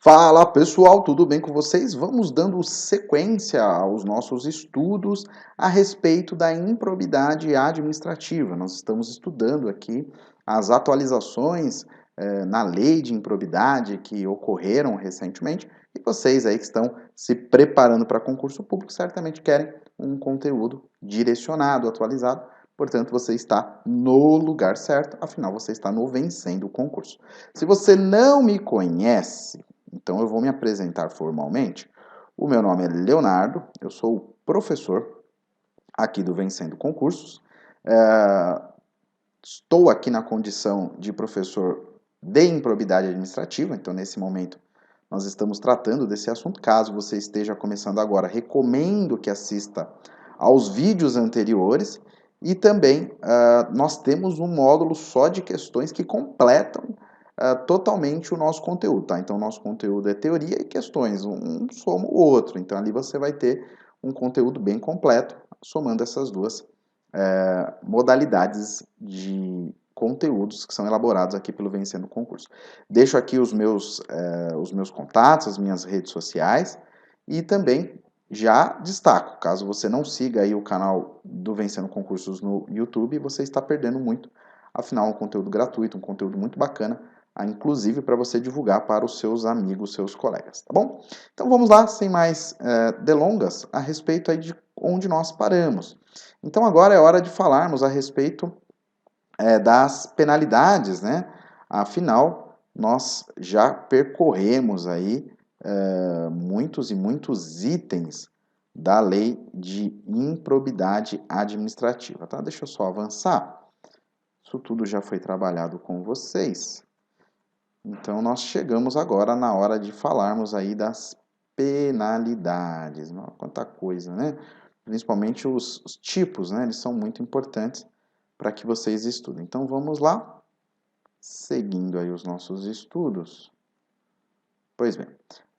Fala pessoal, tudo bem com vocês? Vamos dando sequência aos nossos estudos a respeito da improbidade administrativa. Nós estamos estudando aqui as atualizações na lei de improbidade que ocorreram recentemente e vocês aí que estão se preparando para concurso público certamente querem um conteúdo direcionado, atualizado. Portanto, você está no lugar certo, afinal você está no Vencendo o Concurso. Se você não me conhece, então eu vou me apresentar formalmente. O meu nome é Leonardo, eu sou professor aqui do Vencendo Concursos. Estou aqui na condição de professor de improbidade administrativa, então nesse momento nós estamos tratando desse assunto. Caso você esteja começando agora, recomendo que assista aos vídeos anteriores e também nós temos um módulo só de questões que completam totalmente o nosso conteúdo, tá? Então, nosso conteúdo é teoria e questões, um soma o outro. Então, ali você vai ter um conteúdo bem completo, somando essas duas modalidades de conteúdos que são elaborados aqui pelo Vencendo o Concurso. Deixo aqui os meus contatos, as minhas redes sociais e também já destaco, caso você não siga aí o canal do Vencendo Concursos no YouTube, você está perdendo muito. Afinal, é um conteúdo gratuito, um conteúdo muito bacana, inclusive para você divulgar para os seus amigos, seus colegas, tá bom? Então vamos lá, sem mais delongas, a respeito aí de onde nós paramos. Então agora é hora de falarmos a respeito das penalidades, né? Afinal, nós já percorremos aí muitos e muitos itens da lei de improbidade administrativa, tá? Deixa eu só avançar. Isso tudo já foi trabalhado com vocês. Então, nós chegamos agora na hora de falarmos aí das penalidades. Quanta coisa, né? Principalmente os tipos, né? Eles são muito importantes para que vocês estudem. Então, vamos lá, seguindo aí os nossos estudos. Pois bem,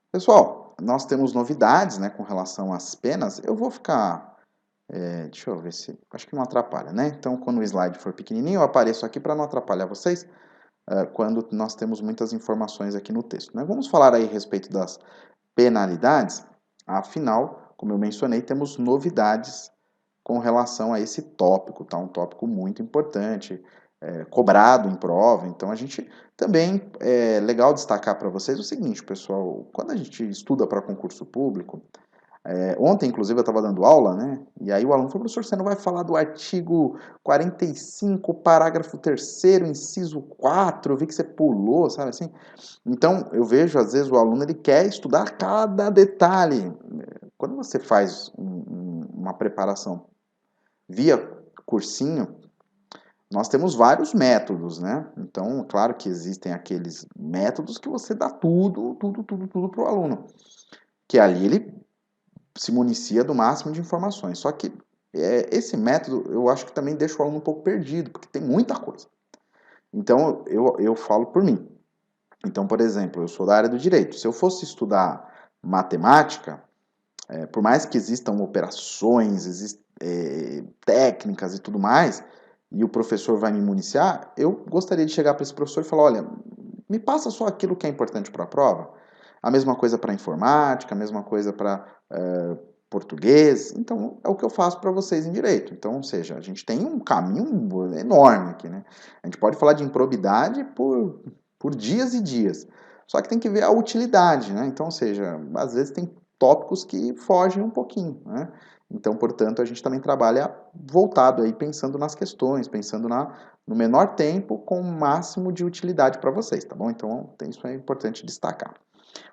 pessoal, nós temos novidades, né, com relação às penas. Eu vou ficar, deixa eu ver se, acho que não atrapalha, né? Então, quando o slide for pequenininho, eu apareço aqui para não atrapalhar vocês, quando nós temos muitas informações aqui no texto, né? Vamos falar aí a respeito das penalidades. Afinal, como eu mencionei, temos novidades com relação a esse tópico, tá? Um tópico muito importante, cobrado em prova. Então, a gente também é legal destacar para vocês o seguinte, pessoal: quando a gente estuda para concurso público, ontem, inclusive, eu estava dando aula, né? E aí o aluno falou: professor, você não vai falar do artigo 45, parágrafo 3º, inciso 4, eu vi que você pulou, sabe assim? Então, eu vejo, às vezes, o aluno ele quer estudar cada detalhe. Quando você faz uma preparação via cursinho, nós temos vários métodos, né? Então, claro que existem aqueles métodos que você dá tudo para o aluno. Que ali ele se municia do máximo de informações. Só que esse método eu acho que também deixa o aluno um pouco perdido, porque tem muita coisa. Então, eu falo por mim. Então, por exemplo, eu sou da área do direito. Se eu fosse estudar matemática, por mais que existam operações, técnicas e tudo mais, e o professor vai me municiar, eu gostaria de chegar para esse professor e falar: olha, me passa só aquilo que é importante para a prova. A mesma coisa para informática, a mesma coisa para português. Então, é o que eu faço para vocês em direito. Então, ou seja, a gente tem um caminho enorme aqui, né? A gente pode falar de improbidade por dias e dias. Só que tem que ver a utilidade, né? Então, ou seja, às vezes tem tópicos que fogem um pouquinho, né? Então, portanto, a gente também trabalha voltado aí, pensando nas questões, pensando no menor tempo, com o máximo de utilidade para vocês, tá bom? Então, isso é importante destacar.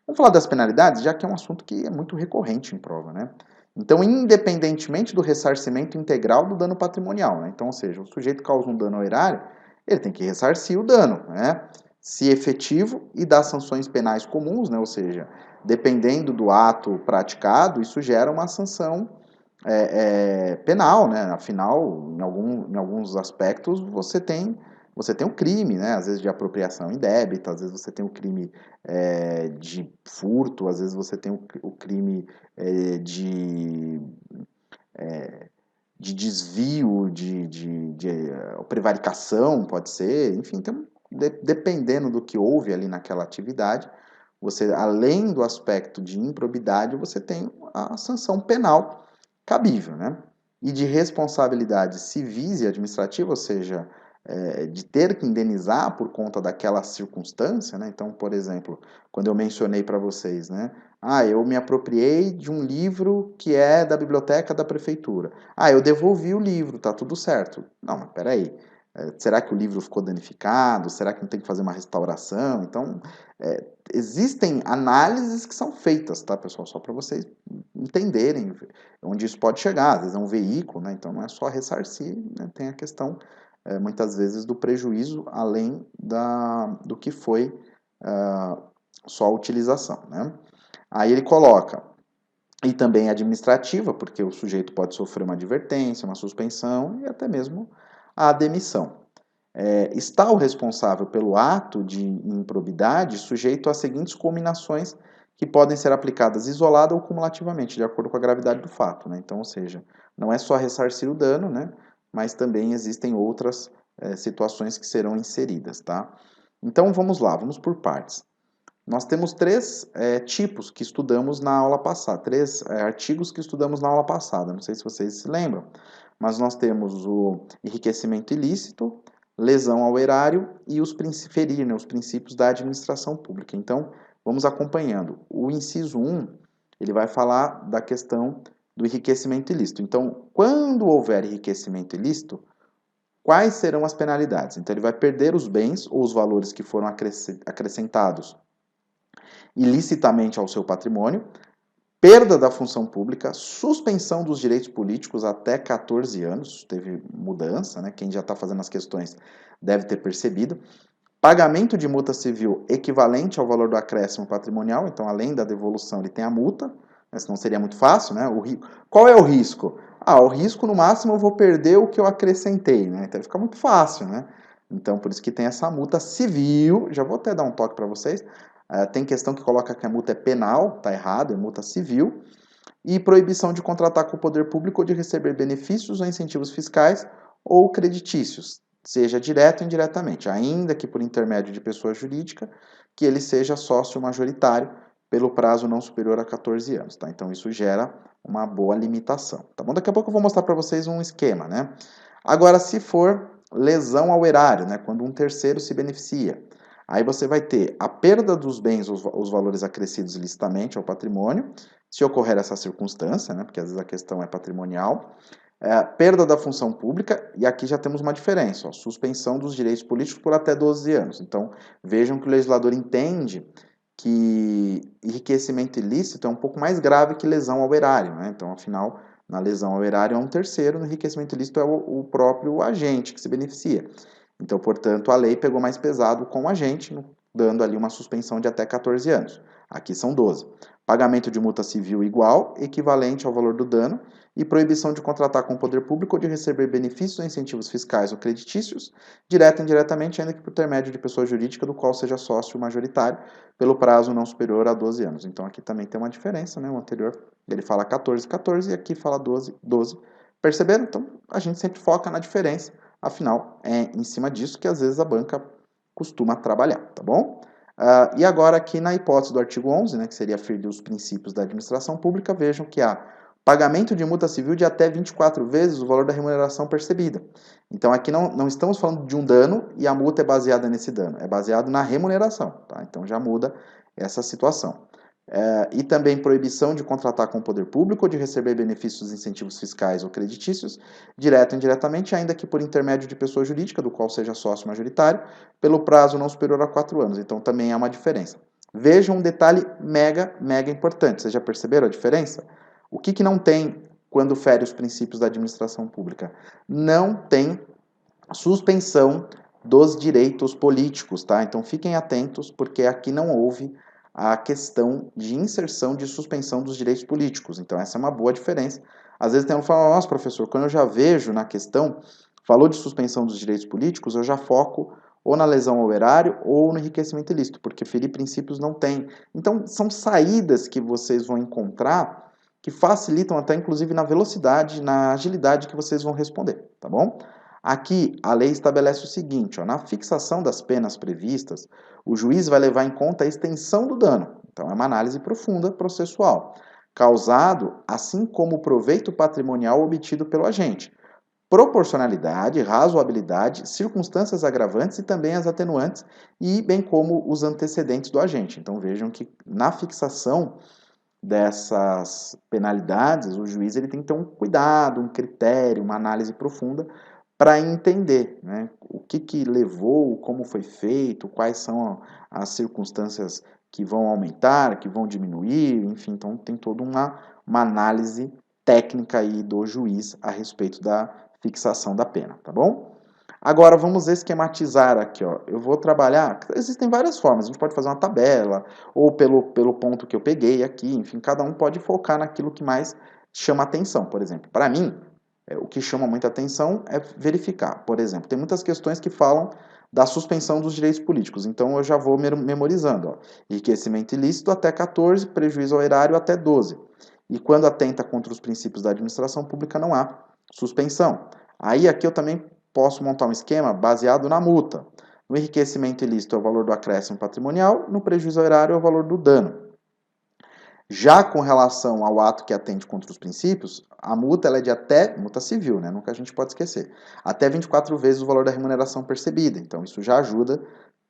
Vamos falar das penalidades, já que é um assunto que é muito recorrente em prova, né? Então, independentemente do ressarcimento integral do dano patrimonial, né? Então, ou seja, o sujeito causa um dano ao erário, ele tem que ressarcir o dano, né? Se efetivo e das sanções penais comuns, né? Ou seja, dependendo do ato praticado, isso gera uma sanção penal, né? Afinal, em alguns aspectos, você tem o crime, né? Às vezes de apropriação indébita, às vezes você tem o crime de furto, às vezes você tem o crime de desvio, de prevaricação, pode ser, enfim, então, dependendo do que houve ali naquela atividade, você, além do aspecto de improbidade, você tem a sanção penal cabível, né? E de responsabilidade civis e administrativa, ou seja, de ter que indenizar por conta daquela circunstância, né? Então, por exemplo, quando eu mencionei para vocês, né? Ah, eu me apropriei de um livro que é da biblioteca da prefeitura. Ah, eu devolvi o livro, tá tudo certo. Não, mas peraí. Será que o livro ficou danificado? Será que não tem que fazer uma restauração? Então, existem análises que são feitas, tá, pessoal? Só para vocês entenderem onde isso pode chegar. Às vezes é um veículo, né? Então não é só ressarcir, né? Tem a questão, muitas vezes, do prejuízo além do que foi só a utilização, né? Aí ele coloca, e também administrativa, porque o sujeito pode sofrer uma advertência, uma suspensão e até mesmo a demissão. Está o responsável pelo ato de improbidade sujeito às seguintes combinações que podem ser aplicadas isolada ou cumulativamente, de acordo com a gravidade do fato, né? Então, ou seja, não é só ressarcir o dano, né? Mas também existem outras situações que serão inseridas, tá? Então, vamos lá, vamos por partes. Nós temos três tipos que estudamos na aula passada, três artigos que estudamos na aula passada, não sei se vocês se lembram, mas nós temos o enriquecimento ilícito, lesão ao erário e ferir, né, os princípios da administração pública. Então, vamos acompanhando. O inciso 1, ele vai falar da questão do enriquecimento ilícito. Então, quando houver enriquecimento ilícito, quais serão as penalidades? Então, ele vai perder os bens ou os valores que foram acrescentados ilicitamente ao seu patrimônio, perda da função pública, suspensão dos direitos políticos até 14 anos, teve mudança, né? Quem já está fazendo as questões deve ter percebido, pagamento de multa civil equivalente ao valor do acréscimo patrimonial, então além da devolução ele tem a multa, né? Senão seria muito fácil, né? Qual é o risco? O risco no máximo eu vou perder o que eu acrescentei, né? Então fica muito fácil, né? Então por isso que tem essa multa civil, já vou até dar um toque para vocês, tem questão que coloca que a multa é penal, tá errado, é multa civil, e proibição de contratar com o poder público ou de receber benefícios ou incentivos fiscais ou creditícios, seja direto ou indiretamente, ainda que por intermédio de pessoa jurídica, que ele seja sócio majoritário pelo prazo não superior a 14 anos, tá? Então isso gera uma boa limitação, tá bom? Daqui a pouco eu vou mostrar para vocês um esquema, né? Agora, se for lesão ao erário, né, quando um terceiro se beneficia, aí você vai ter a perda dos bens, os valores acrescidos ilicitamente ao patrimônio, se ocorrer essa circunstância, né, porque às vezes a questão é patrimonial, perda da função pública, e aqui já temos uma diferença, ó, suspensão dos direitos políticos por até 12 anos. Então, vejam que o legislador entende que enriquecimento ilícito é um pouco mais grave que lesão ao erário, né? Então, afinal, na lesão ao erário é um terceiro, no enriquecimento ilícito é o próprio agente que se beneficia. Então, portanto, a lei pegou mais pesado com o agente, dando ali uma suspensão de até 14 anos. Aqui são 12. Pagamento de multa civil igual, equivalente ao valor do dano, e proibição de contratar com o poder público ou de receber benefícios ou incentivos fiscais ou creditícios, direta ou indiretamente, ainda que por intermédio de pessoa jurídica do qual seja sócio majoritário, pelo prazo não superior a 12 anos. Então, aqui também tem uma diferença, né? O anterior, ele fala 14, 14, e aqui fala 12, 12. Perceberam? Então, a gente sempre foca na diferença. Afinal, é em cima disso que às vezes a banca costuma trabalhar, tá bom? E agora aqui na hipótese do artigo 11, né, que seria ferir os princípios da administração pública, vejam que há pagamento de multa civil de até 24 vezes o valor da remuneração percebida. Então aqui não estamos falando de um dano e a multa é baseada nesse dano, é baseado na remuneração, tá? Então já muda essa situação. E também proibição de contratar com o poder público ou de receber benefícios, incentivos fiscais ou creditícios, direto ou indiretamente, ainda que por intermédio de pessoa jurídica, do qual seja sócio majoritário, pelo prazo não superior a 4 anos. Então também há uma diferença. Vejam um detalhe mega, mega importante. Vocês já perceberam a diferença? O que não tem quando fere os princípios da administração pública? Não tem suspensão dos direitos políticos, tá? Então fiquem atentos, porque aqui não houve a questão de inserção de suspensão dos direitos políticos. Então essa é uma boa diferença. Às vezes tem um que fala, nossa, professor, quando eu já vejo na questão, falou de suspensão dos direitos políticos, eu já foco ou na lesão ao erário ou no enriquecimento ilícito, porque ferir princípios não tem. Então são saídas que vocês vão encontrar que facilitam até inclusive na velocidade, na agilidade que vocês vão responder, tá bom? Aqui, a lei estabelece o seguinte, ó, na fixação das penas previstas, o juiz vai levar em conta a extensão do dano. Então, é uma análise profunda processual, causado, assim como o proveito patrimonial obtido pelo agente, proporcionalidade, razoabilidade, circunstâncias agravantes e também as atenuantes, e bem como os antecedentes do agente. Então, vejam que na fixação dessas penalidades, o juiz ele tem que ter um cuidado, um critério, uma análise profunda para entender, né, o que levou, como foi feito, quais são as circunstâncias que vão aumentar, que vão diminuir, enfim, então tem toda uma análise técnica aí do juiz a respeito da fixação da pena, tá bom? Agora vamos esquematizar aqui, ó. Eu vou trabalhar, existem várias formas, a gente pode fazer uma tabela, ou pelo ponto que eu peguei aqui, enfim, cada um pode focar naquilo que mais chama atenção. Por exemplo, para mim, o que chama muita atenção é verificar. Por exemplo, tem muitas questões que falam da suspensão dos direitos políticos, então eu já vou memorizando, ó. Enriquecimento ilícito até 14, prejuízo ao erário até 12. E quando atenta contra os princípios da administração pública, não há suspensão. Aí aqui eu também posso montar um esquema baseado na multa. No enriquecimento ilícito é o valor do acréscimo patrimonial, no prejuízo ao erário é o valor do dano. Já com relação ao ato que atende contra os princípios, a multa ela é de até, multa civil, né? Nunca a gente pode esquecer, até 24 vezes o valor da remuneração percebida. Então isso já ajuda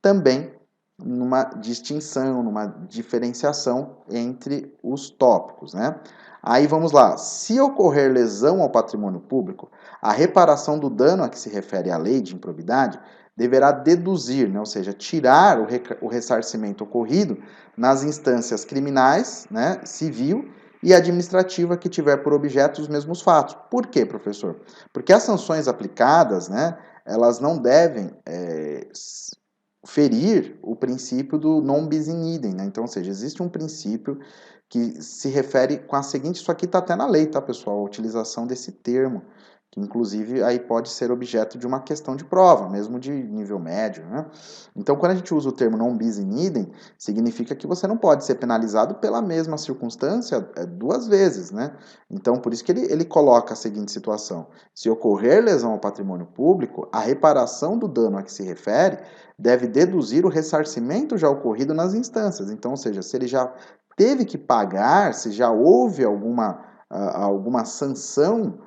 também numa distinção, numa diferenciação entre os tópicos, né? Aí vamos lá, se ocorrer lesão ao patrimônio público, a reparação do dano a que se refere a lei de improbidade deverá deduzir, né? Ou seja, tirar o ressarcimento ocorrido nas instâncias criminais, né, civil e administrativa que tiver por objeto os mesmos fatos. Por quê, professor? Porque as sanções aplicadas, né, elas não devem ferir o princípio do non bis in idem, né? Então, ou seja, existe um princípio que se refere com a seguinte, isso aqui está até na lei, tá, pessoal? A utilização desse termo, que inclusive aí pode ser objeto de uma questão de prova, mesmo de nível médio, né? Então, quando a gente usa o termo non bis in idem, significa que você não pode ser penalizado pela mesma circunstância duas vezes, né? Então, por isso que ele coloca a seguinte situação: se ocorrer lesão ao patrimônio público, a reparação do dano a que se refere deve deduzir o ressarcimento já ocorrido nas instâncias. Então, ou seja, se ele já teve que pagar, se já houve alguma sanção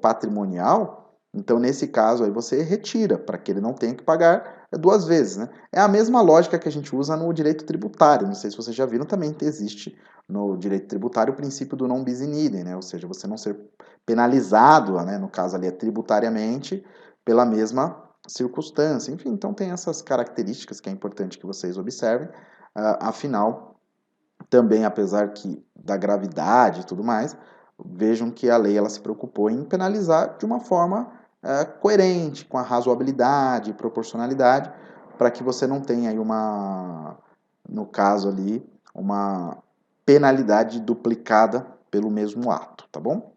patrimonial, então nesse caso aí você retira, para que ele não tenha que pagar duas vezes, né? É a mesma lógica que a gente usa no direito tributário, não sei se vocês já viram, também existe no direito tributário o princípio do non bis in idem, né? Ou seja, você não ser penalizado, né? No caso ali é tributariamente, pela mesma circunstância. Enfim, então tem essas características que é importante que vocês observem. Afinal, também, apesar que da gravidade e tudo mais, vejam que a lei ela se preocupou em penalizar de uma forma coerente, com a razoabilidade e proporcionalidade, para que você não tenha aí no caso ali, uma penalidade duplicada pelo mesmo ato, tá bom?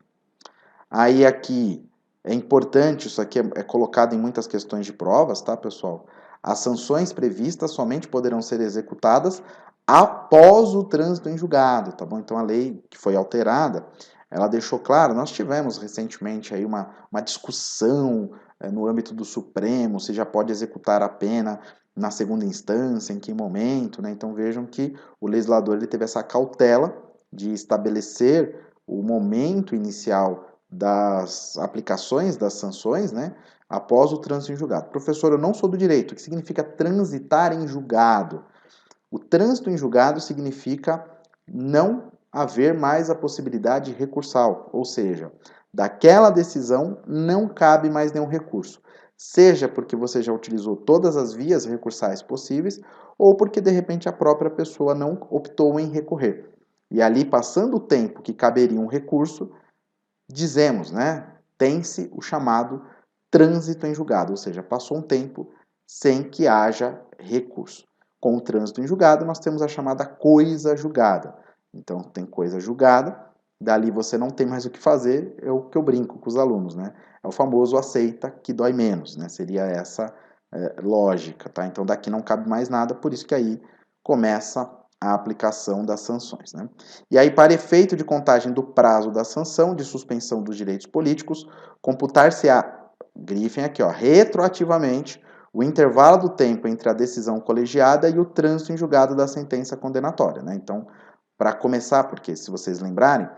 Aí aqui é importante, isso aqui é colocado em muitas questões de provas, tá, pessoal? As sanções previstas somente poderão ser executadas após o trânsito em julgado, tá bom? Então a lei que foi alterada, ela deixou claro, nós tivemos recentemente aí uma discussão no âmbito do Supremo, se já pode executar a pena na segunda instância, em que momento, né? Então vejam que o legislador ele teve essa cautela de estabelecer o momento inicial das aplicações das sanções, né, após o trânsito em julgado. Professor, eu não sou do direito. O que significa transitar em julgado? O trânsito em julgado significa não haver mais a possibilidade recursal, ou seja, daquela decisão não cabe mais nenhum recurso, seja porque você já utilizou todas as vias recursais possíveis ou porque de repente a própria pessoa não optou em recorrer. E ali, passando o tempo que caberia um recurso, dizemos, né, tem-se o chamado trânsito em julgado, ou seja, passou um tempo sem que haja recurso. Com o trânsito em julgado, nós temos a chamada coisa julgada. Então, tem coisa julgada, dali você não tem mais o que fazer, é o que eu brinco com os alunos, né? É o famoso aceita que dói menos, né? Seria essa lógica, tá? Então, daqui não cabe mais nada, por isso que aí começa a aplicação das sanções, né? E aí, para efeito de contagem do prazo da sanção de suspensão dos direitos políticos, computar-se-á grifem aqui, ó, retroativamente, o intervalo do tempo entre a decisão colegiada e o trânsito em julgado da sentença condenatória, né? Então, para começar, porque se vocês lembrarem,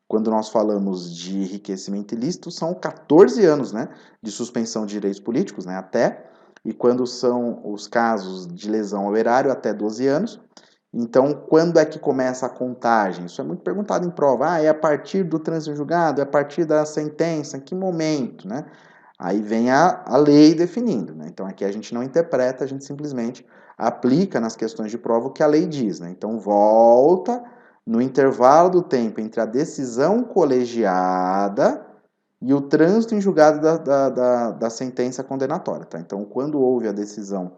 quando nós falamos de enriquecimento ilícito, são 14 anos, né, de suspensão de direitos políticos, né, até, e quando são os casos de lesão ao erário, até 12 anos. Então, quando é que começa a contagem? Isso é muito perguntado em prova. Ah, é a partir do trânsito em julgado? É a partir da sentença? Em que momento, né? Aí vem a lei definindo, né? Então, aqui a gente não interpreta, a gente simplesmente aplica nas questões de prova o que a lei diz, né? Então, volta no intervalo do tempo entre a decisão colegiada e o trânsito em julgado da sentença condenatória, tá? Então, quando houve a decisão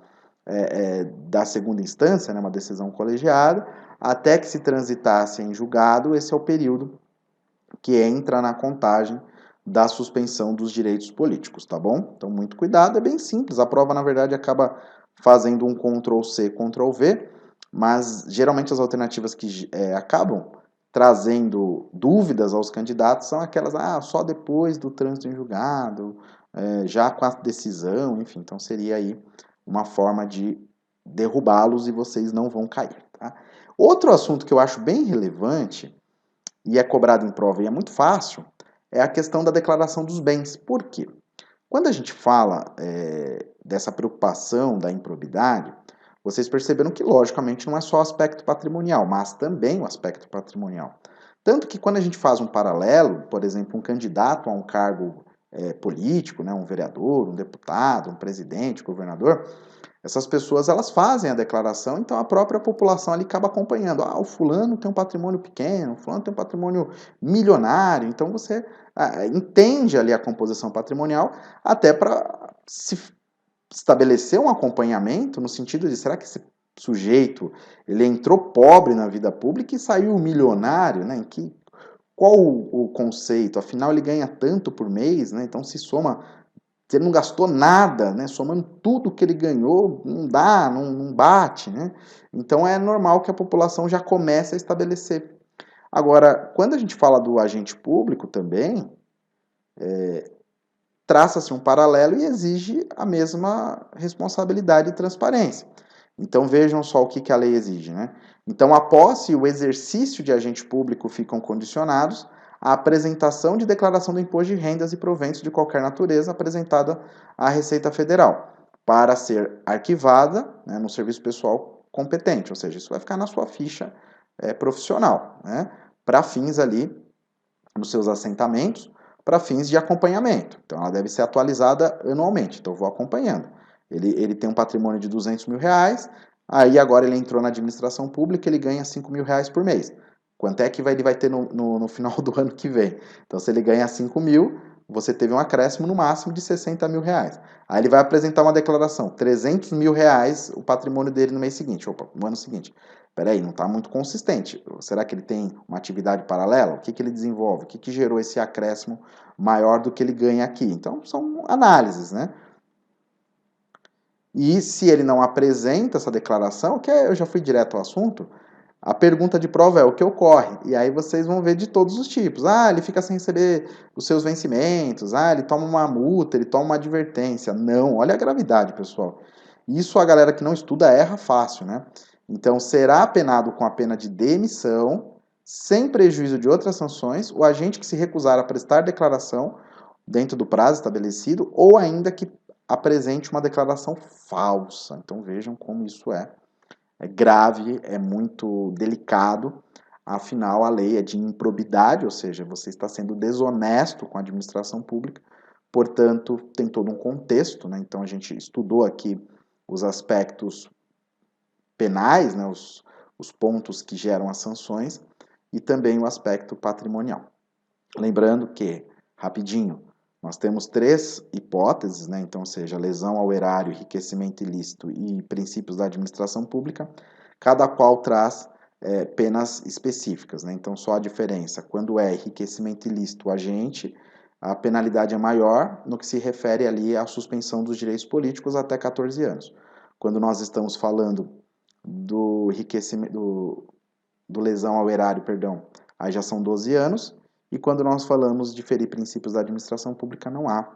da segunda instância, né, uma decisão colegiada, até que se transitasse em julgado, esse é o período que entra na contagem da suspensão dos direitos políticos, tá bom? Então, muito cuidado, é bem simples. A prova, na verdade, acaba fazendo um Ctrl+C, Ctrl+V, mas geralmente as alternativas que acabam trazendo dúvidas aos candidatos são aquelas, só depois do trânsito em julgado, já com a decisão, enfim, então seria aí uma forma de derrubá-los e vocês não vão cair, tá? Outro assunto que eu acho bem relevante e é cobrado em prova e é muito fácil é a questão da declaração dos bens. Por quê? Quando a gente fala dessa preocupação da improbidade, vocês perceberam que, logicamente, não é só o aspecto patrimonial, mas também o aspecto patrimonial. Tanto que quando a gente faz um paralelo, por exemplo, um candidato a um cargo político, né, um vereador, um deputado, um presidente, governador, essas pessoas elas fazem a declaração, então a própria população ali acaba acompanhando. O fulano tem um patrimônio pequeno, o fulano tem um patrimônio milionário, então você entende ali a composição patrimonial até para se estabelecer um acompanhamento no sentido de será que esse sujeito ele entrou pobre na vida pública e saiu milionário, né? Qual o conceito? Afinal ele ganha tanto por mês, né? Então se soma se ele não gastou nada, né? Somando tudo que ele ganhou, não dá, não bate, né? Então é normal que a população já comece a estabelecer. Agora, quando a gente fala do agente público também, traça-se um paralelo e exige a mesma responsabilidade e transparência. Então vejam só o que a lei exige, né? Então a posse e o exercício de agente público ficam condicionados à apresentação de declaração do imposto de rendas e proventos de qualquer natureza apresentada à Receita Federal, para ser arquivada, né, no serviço pessoal competente, ou seja, isso vai ficar na sua ficha profissional, né, para fins ali nos seus assentamentos, para fins de acompanhamento. Então ela deve ser atualizada anualmente, então eu vou acompanhando. Ele tem um patrimônio de R$ 200.000, aí agora ele entrou na administração pública, ele ganha R$ 5.000 por mês. Quanto é que ele vai ter no final do ano que vem? Então, se ele ganha 5 mil, você teve um acréscimo no máximo de R$ 60.000. Aí ele vai apresentar uma declaração, R$ 300.000 o patrimônio dele no mês seguinte, no ano seguinte. Peraí, não está muito consistente. Será que ele tem uma atividade paralela? O que ele desenvolve? O que gerou esse acréscimo maior do que ele ganha aqui? Então, são análises, né? E se ele não apresenta essa declaração, que eu já fui direto ao assunto, a pergunta de prova é o que ocorre. E aí vocês vão ver de todos os tipos. Ele fica sem receber os seus vencimentos. Ele toma uma multa, ele toma uma advertência. Não, olha a gravidade, pessoal. Isso a galera que não estuda erra fácil, né? Então, será penado com a pena de demissão, sem prejuízo de outras sanções, o agente que se recusar a prestar declaração dentro do prazo estabelecido ou ainda que apresente uma declaração falsa. Então, vejam como isso é grave, é muito delicado. Afinal, a lei é de improbidade, ou seja, você está sendo desonesto com a administração pública, portanto, tem todo um contexto, né? Então, a gente estudou aqui os aspectos penais, né? Os pontos que geram as sanções, e também o aspecto patrimonial. Lembrando que, rapidinho, nós temos 3 hipóteses, né? Então, ou seja, lesão ao erário, enriquecimento ilícito e princípios da administração pública, cada qual traz penas específicas, né? Então, só a diferença, quando é enriquecimento ilícito o agente, a penalidade é maior no que se refere ali à suspensão dos direitos políticos até 14 anos. Quando nós estamos falando do enriquecimento, do lesão ao erário, perdão, aí já são 12 anos, e quando nós falamos de ferir princípios da administração pública, não há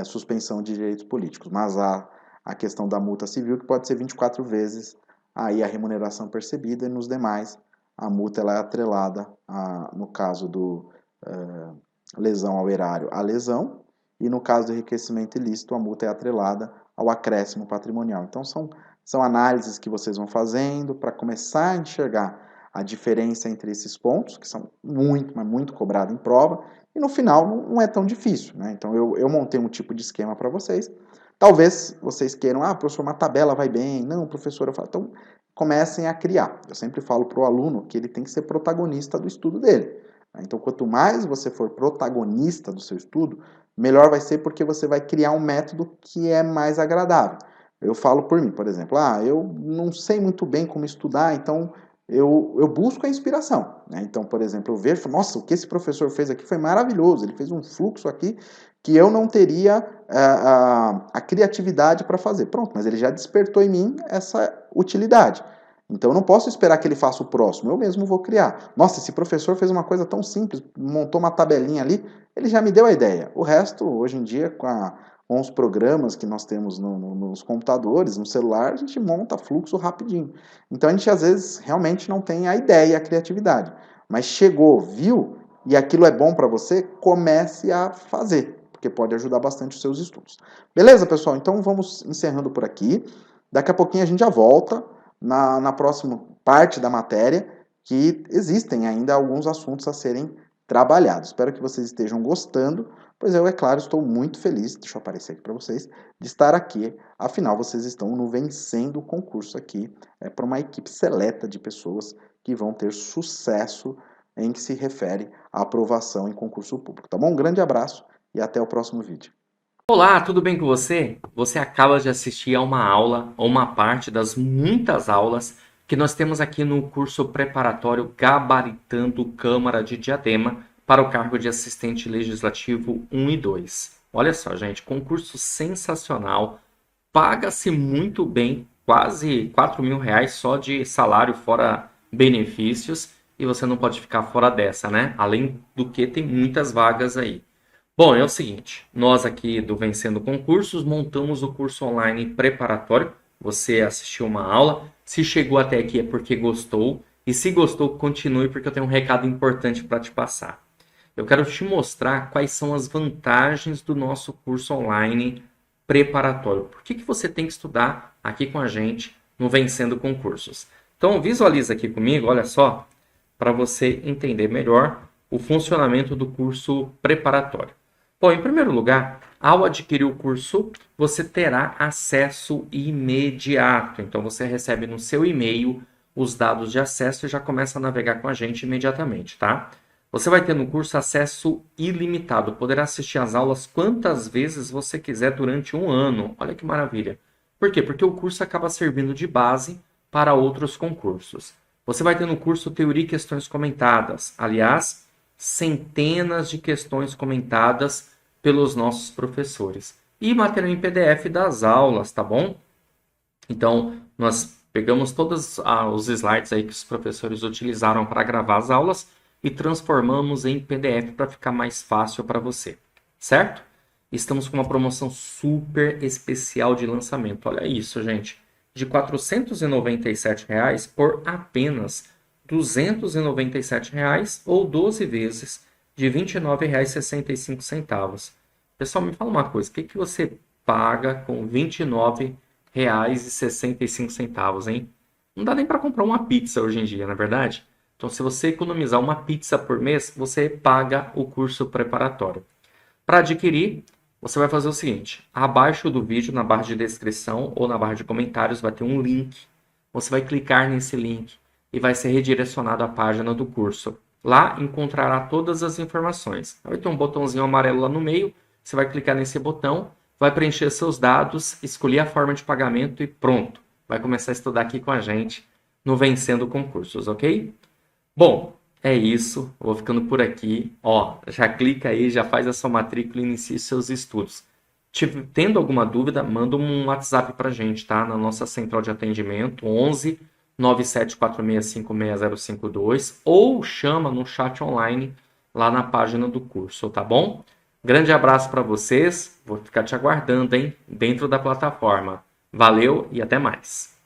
suspensão de direitos políticos. Mas há a questão da multa civil, que pode ser 24 vezes aí a remuneração percebida, e nos demais a multa ela é atrelada, no caso do lesão ao erário, à lesão, e no caso do enriquecimento ilícito, a multa é atrelada ao acréscimo patrimonial. Então, são análises que vocês vão fazendo para começar a enxergar a diferença entre esses pontos, que são muito, mas muito cobrados em prova, e no final não é tão difícil, né? Então, eu montei um tipo de esquema para vocês. Talvez vocês queiram, professor, uma tabela vai bem. Não, professor, eu falo, então comecem a criar. Eu sempre falo para o aluno que ele tem que ser protagonista do estudo dele. Então, quanto mais você for protagonista do seu estudo, melhor vai ser, porque você vai criar um método que é mais agradável. Eu falo por mim, por exemplo, eu não sei muito bem como estudar, então eu busco a inspiração, né? Então, por exemplo, eu vejo, nossa, o que esse professor fez aqui foi maravilhoso, ele fez um fluxo aqui que eu não teria a criatividade para fazer. Pronto, mas ele já despertou em mim essa utilidade. Então, eu não posso esperar que ele faça o próximo, eu mesmo vou criar. Nossa, esse professor fez uma coisa tão simples, montou uma tabelinha ali, ele já me deu a ideia. O resto, hoje em dia, com os programas que nós temos nos computadores, no celular, a gente monta fluxo rapidinho. Então, a gente, às vezes, realmente não tem a ideia, a criatividade. Mas chegou, viu, e aquilo é bom para você, comece a fazer, porque pode ajudar bastante os seus estudos. Beleza, pessoal? Então, vamos encerrando por aqui. Daqui a pouquinho a gente já volta na próxima parte da matéria, que existem ainda alguns assuntos a serem trabalhados. Espero que vocês estejam gostando, pois eu, é claro, estou muito feliz, deixa eu aparecer aqui para vocês, de estar aqui. Afinal, vocês estão no Vencendo o Concurso aqui, para uma equipe seleta de pessoas que vão ter sucesso em que se refere à aprovação em concurso público. Tá bom? Um grande abraço e até o próximo vídeo. Olá, tudo bem com você? Você acaba de assistir a uma aula, ou uma parte das muitas aulas que nós temos aqui no curso preparatório Gabaritando Câmara de Diadema para o cargo de assistente legislativo 1 e 2. Olha só, gente, concurso sensacional, paga-se muito bem, quase R$ 4.000 só de salário fora benefícios, e você não pode ficar fora dessa, né? Além do que tem muitas vagas aí. Bom, é o seguinte, nós aqui do Vencendo Concursos montamos o curso online preparatório. Você assistiu uma aula, se chegou até aqui é porque gostou, e se gostou, continue, porque eu tenho um recado importante para te passar. Eu quero te mostrar quais são as vantagens do nosso curso online preparatório. Por que você tem que estudar aqui com a gente no Vencendo Concursos? Então, visualiza aqui comigo, olha só, para você entender melhor o funcionamento do curso preparatório. Bom, em primeiro lugar, ao adquirir o curso, você terá acesso imediato. Então, você recebe no seu e-mail os dados de acesso e já começa a navegar com a gente imediatamente, tá? Você vai ter no curso acesso ilimitado. Poderá assistir às aulas quantas vezes você quiser durante um ano. Olha que maravilha. Por quê? Porque o curso acaba servindo de base para outros concursos. Você vai ter no curso Teoria e Questões Comentadas. Aliás, centenas de questões comentadas pelos nossos professores. E material em PDF das aulas, tá bom? Então, nós pegamos todos os slides aí que os professores utilizaram para gravar as aulas e transformamos em PDF para ficar mais fácil para você, certo? Estamos com uma promoção super especial de lançamento. Olha isso, gente. De R$ 497 por apenas R$ 297 ou 12 vezes de R$ 29,65. Pessoal, me fala uma coisa, o que você paga com R$ 29,65, hein? Não dá nem para comprar uma pizza hoje em dia, não é verdade? Então, se você economizar uma pizza por mês, você paga o curso preparatório. Para adquirir, você vai fazer o seguinte, abaixo do vídeo, na barra de descrição ou na barra de comentários, vai ter um link. Você vai clicar nesse link e vai ser redirecionado à página do curso. Lá encontrará todas as informações. Vai ter um botãozinho amarelo lá no meio, você vai clicar nesse botão, vai preencher seus dados, escolher a forma de pagamento e pronto. Vai começar a estudar aqui com a gente no Vencendo Concursos, ok? Bom, é isso. Eu vou ficando por aqui. Ó, já clica aí, já faz a sua matrícula e inicie seus estudos. Tendo alguma dúvida, manda um WhatsApp pra gente, tá? Na nossa central de atendimento, 11 974656052, ou chama no chat online lá na página do curso, tá bom? Grande abraço para vocês. Vou ficar te aguardando, hein? Dentro da plataforma. Valeu e até mais.